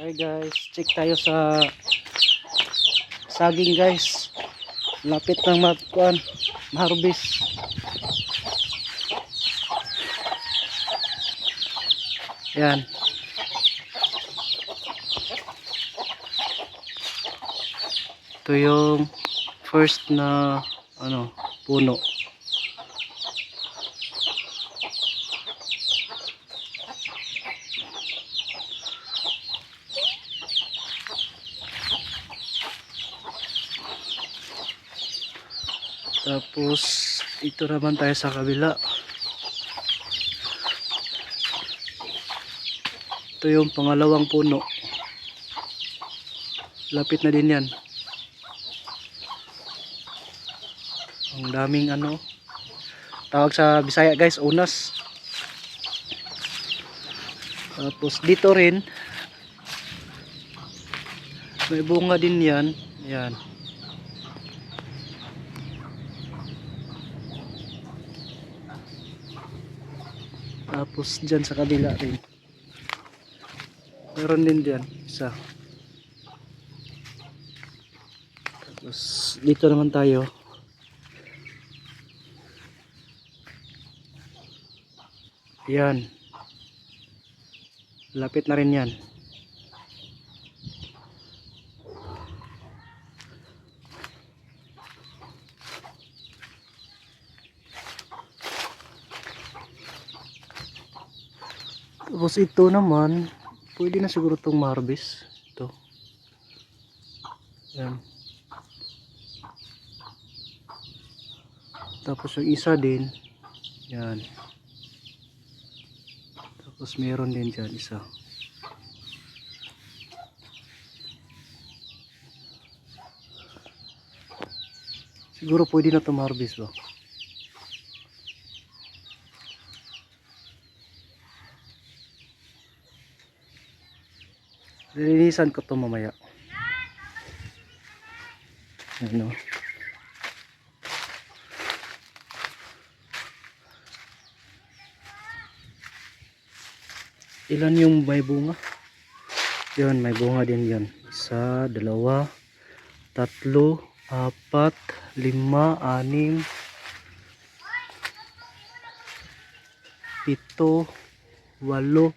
Hi guys, check tayo sa saging guys. Lapit ng ma-harvest. Yan. Ito yung first na puno. Tapos ito naman tayo sa kabila. Ito yung pangalawang puno. Lapit na din yan. Ang daming tawag sa Bisaya guys, unas. Tapos dito rin may bunga din yan. Yan. Tapos dyan sa kabila rin meron din dyan isa. Tapos dito naman tayo. Yan. Lapit na rin yan. Tapos ito naman, pwede na siguro itong ma-harvest. Ito. Yan. Tapos yung isa din, yan. Tapos meron din dyan isa. Siguro pwede na itong ma-harvest ba? Lilinisan ko ito mamaya. Ano? Ilan yung may bunga? Yun, may bunga din yan. Isa, dalawa, tatlo, apat, lima, anim, pito, walo,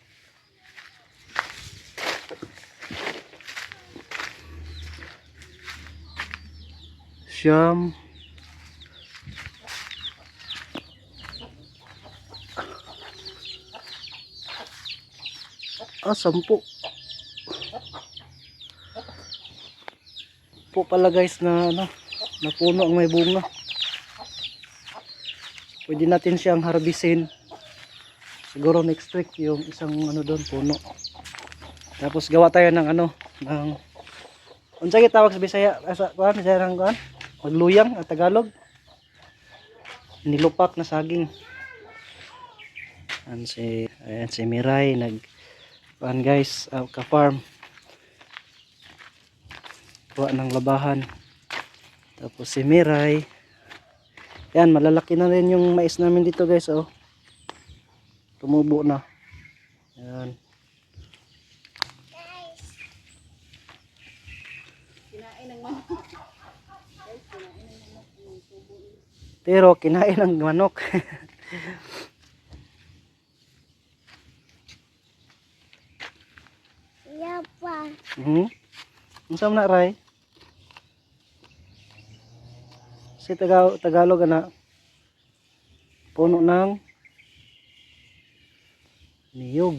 siyam, sampu. Po pala guys na na puno ang may bunga. Pwede natin siyang harbisin. Siguro next week yung isang doon puno. Tapos gawa tayo ng ng unsa gitawag sa Bisaya sa kuan ng kuan? Magluyang at Tagalog. Nilupak na saging. Ayan si Miray kuan guys, ka-farm. Kuha ng labahan. Tapos si Miray. Yan, malalaki na rin yung mais namin dito guys, oh. Tumubo na. Yan. Pero kinain ng manok. Yapa. Unsa man na ray? Si Tagalog puno ng niyog.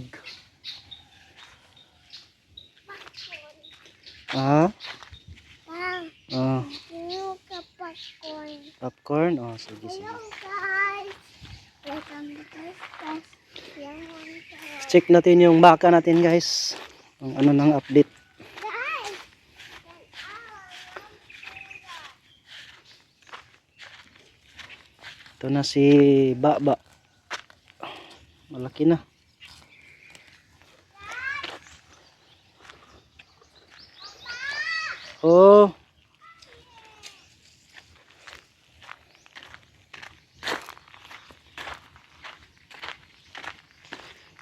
Niyog ka popcorn. Popcorn? Oh, sige. Hello guys. Welcome to this. Check natin yung baka natin guys. Ang ng update. Ito na si Baba. Malaki na. Oh.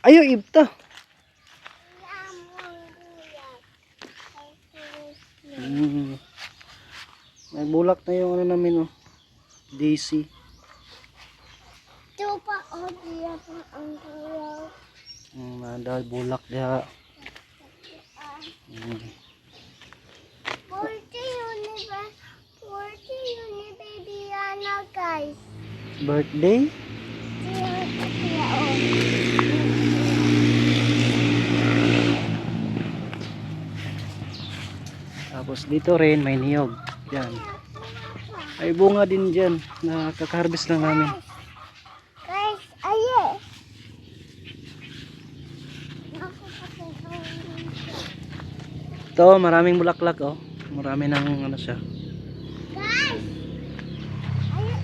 Ayo ibta. Mm. May bulak na yung ano namin, oh. Daisy. Ito pa, oh, diya pa ang bulak. Dahil bulak diha. 40 uni baby Yana, guys. Birthday? Diya, diya, oh. Tapos dito rin may niyog. Yan. May bunga din dyan na kaka-harvest lang namin. Guys, aye. Ito, maraming bulaklak, oh. Marami ng ano siya. Guys, aye.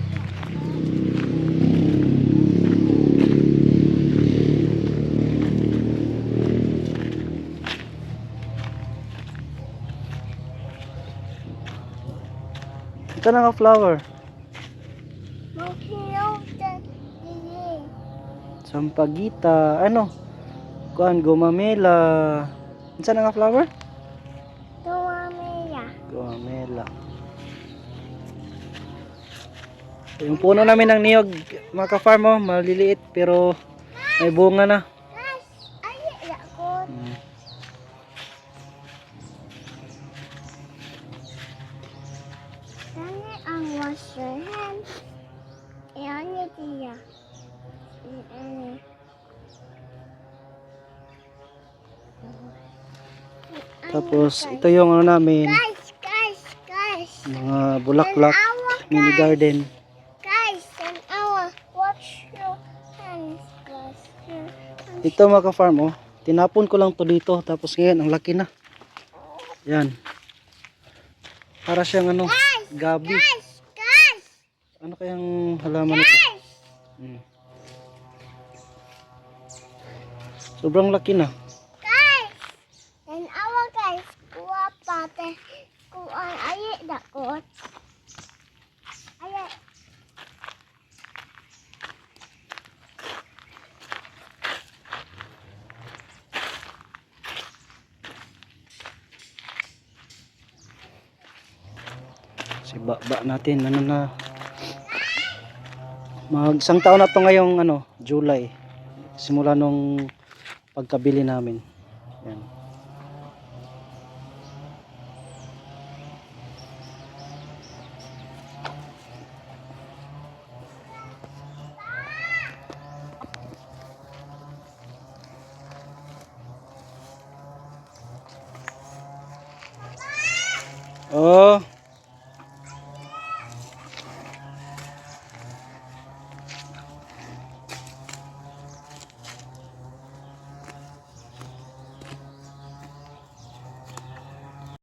Ito na nga flower. Makiyaw ta, diye. Sampagita. Ano? Kuan, gumamela. Ito na nga flower? Tuwamaya. Gumamela. Yung puno namin ng niyog, mga ka-farm, oh, maliliit pero may bunga na. Guys, aye, lakot. Dani ang wash your hands. Ayan niya diya. Ayan. Tapos ito yung ano namin, Guys. mga bulaklak, mini garden. Guys, an hour. Watch your hands, guys. Ito mga ka-farm, oh, tinapon ko lang to dito, tapos ngayon ang laki na. Yan. Para siyang ano, gabi. Guys. Ano kayang halaman ito? Sobrang laki na. Guys, an hour, guys. Kuha pate. Kuha aye dakot. Aye. Si baba natin, ano na. Mag-isang taon na to ngayong ano, July. Simula nung pagkabili namin. Yan. Oh,